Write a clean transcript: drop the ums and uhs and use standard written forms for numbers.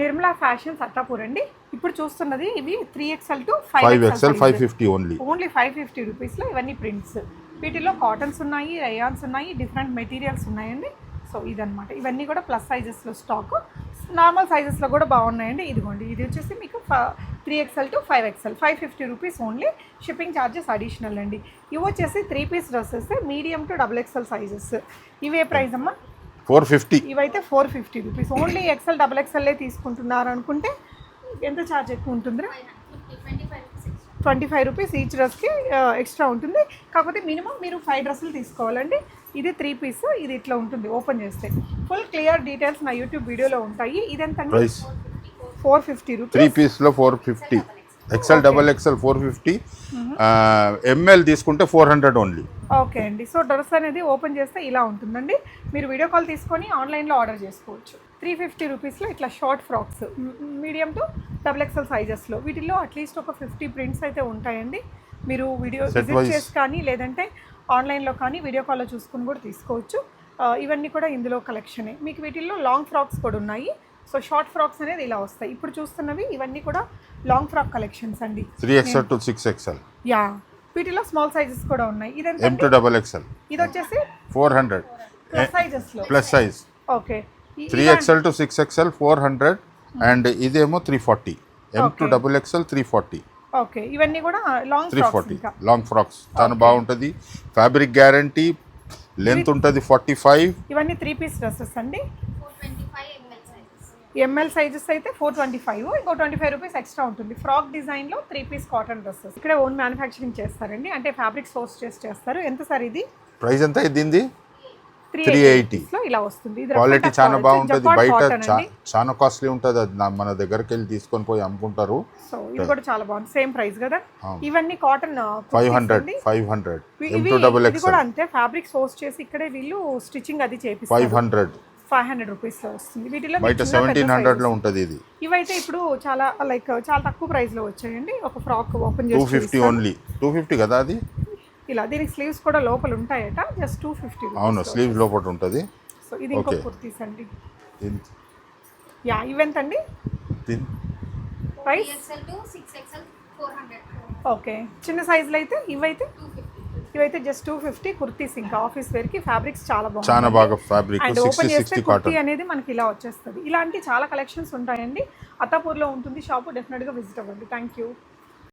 Nirmala fashions Attapur అండి. ఇప్పుడు చూస్తున్నది ఇవి 3XL టు 5XL 550 ఓన్లీ 550 రూపీస్లో ఇవన్నీ ప్రింట్స్. వీటిలో కాటన్స్ ఉన్నాయి, రయాన్స్ ఉన్నాయి, డిఫరెంట్ మెటీరియల్స్ ఉన్నాయండి. సో ఇదనమాట, ఇవన్నీ కూడా ప్లస్ సైజెస్లో స్టాక్. నార్మల్ సైజెస్లో కూడా బాగున్నాయండి. ఇదిగోండి, ఇది వచ్చేసి మీకు 3XL to 5XL 550 rupees only. Shipping charges additional అండి. ఇవి వచ్చేసి 3 piece dresses medium to XXL sizes. ఇవే ప్రైస్ అమ్మా? 450. ఇవైతే 450 రూపీస్ ఓన్లీ. XL XXL తీసుకుంటున్నారు అనుకుంటే ఎంత ఛార్జ్ ఎక్కువ ఉంటుందిరా? 25 రూపీస్ ఈచ్ డ్రెస్కి ఎక్స్ట్రా ఉంటుంది. కాకపోతే మినిమం మీరు 5 డ్రెస్సులు తీసుకోవాలండి. ఇది 3 పీస్, ఇది ఇట్లా ఉంటుంది ఓపెన్ చేస్తే. ఫుల్ క్లియర్ డీటెయిల్స్ నా యూట్యూబ్ వీడియోలో ఉంటాయి. ఇదెంత? 450 రూపీస్. 3 పీస్లో 450. XL XXL 450. ML తీసుకుంటే 400 ఓన్లీ. ఓకే అండి. సో డ్రెస్ అనేది ఓపెన్ చేస్తే ఇలా ఉంటుందండి. మీరు వీడియో కాల్ తీసుకొని ఆన్లైన్లో ఆర్డర్ చేసుకోవచ్చు. 350 రూపీస్లో ఇట్లా short frocks medium to XXL సైజెస్లో. వీటిల్లో అట్లీస్ట్ ఒక 50 ప్రింట్స్ అయితే ఉంటాయండి. మీరు వీడియో విజిట్ చేసి కానీ లేదంటే ఆన్లైన్లో కానీ వీడియో కాల్లో చూసుకుని కూడా తీసుకోవచ్చు. ఇవన్నీ కూడా ఇందులో కలెక్షనే. మీకు వీటిల్లో లాంగ్ ఫ్రాక్స్ కూడా ఉన్నాయి. సో షార్ట్ ఫ్రాక్స్ అనేది ఇలా వస్తాయి. ఇప్పుడు చూస్తున్నవి ఇవన్నీ కూడా లాంగ్ ఫ్రాక్ కలెక్షన్స్ అండి. 3XL to 6XL. యా, వీటిలో స్మాల్ సైజెస్ కూడా ఉన్నాయి. ఇదంతా M to XXL. ఇది వచ్చేసి 400 ప్లస్ సైజెస్ లో. Plus size. Okay. 3XL to 6XL 400 and ఇదేమో 340. M to XXL 340. ఓకే, ఇవన్నీ కూడా లాంగ్ 340 లాంగ్ ఫ్రాక్స్ చాలా బాగుంటుంది. ఫ్యాబ్రిక్ గ్యారంటీ, లెంత్ ఉంటుంది 45. ఇవన్నీ 3 పీస్ డ్రెస్సెస్ అండి. ML సైజెస్ అయితే 425. ఇంకో 25 రూపీస్ ఎక్స్ట్రా ఉంటుంది. ఫ్రాక్ డిజైన్లో 3 పీస్ కాటన్ డ్రెస్సెస్. ఇక్కడ ఓన్ మ్యానుఫ్యాక్చరింగ్ చేస్తారండి, అంటే ఫ్యాబ్రిక్ సోర్స్ చేస్తారు. ఎంత సార్ ఇది? ప్రైస్ ఎంత దీనిది? 380 లో ఇలా వస్తుంది. క్వాలిటీ చాలా బాగుంటుంది. బయట చాలా కాస్ట్లీ ఉంటుంది, అది మన దగ్గరికి వెళ్ళి తీసుకొని పోయి అమ్ముకుంటారు. సో ఇది కూడా చాలా బాగుంది, సేమ్ ప్రైస్ కదా. ఇవన్నీ కాటన్ 500. ఇది కూడా అంతే, ఫ్యాబ్రిక్ సోర్స్ చేసి ఇక్కడే వీళ్ళు స్టిచ్చింగ్ అది చేపిస్తారు. 500 రూపీస్ లో వస్తుంది. వీటిలో బయట 1700 లో ఉంటుంది. ఇది ఇవైతే ఇప్పుడు చాలా చాలా తక్కువ ప్రైస్ లో వచ్చాయండి. ఒక ఫ్రాక్ ఓపెన్ చేసి 250 ఓన్లీ. 250 కదా అది. ఇలా దీనికి స్లీవ్స్ కూడా లోపల ఉంటాయట. జస్ట్ 250. అవును, స్లీవ్స్ లోపల ఉంటుంది. సో ఇది ఇంకో కుర్తీస్ అండి. Yeah, ఇవెంతండి price? ఓకే, చిన్న సైజులో అయితే ఇవైతే జస్ట్ 250. కుర్తీస్ ఇంకా ఆఫీస్ వేర్ కి. ఫ్యాబ్రిక్స్ చాలా బాగుంది, చాలా బాగా ఫ్యాబ్రిక్. అండ్ ఓపెన్ చేస్తే కుర్తీ అనేది మనకి ఇలా వచ్చేస్తుంది. ఇలాంటి చాలా కలెక్షన్స్ ఉంటాయండి. అత్తాపూర్లో ఉంటుంది షాపు. డెఫినెట్గా విజిట్ అవ్వండి. Thank you.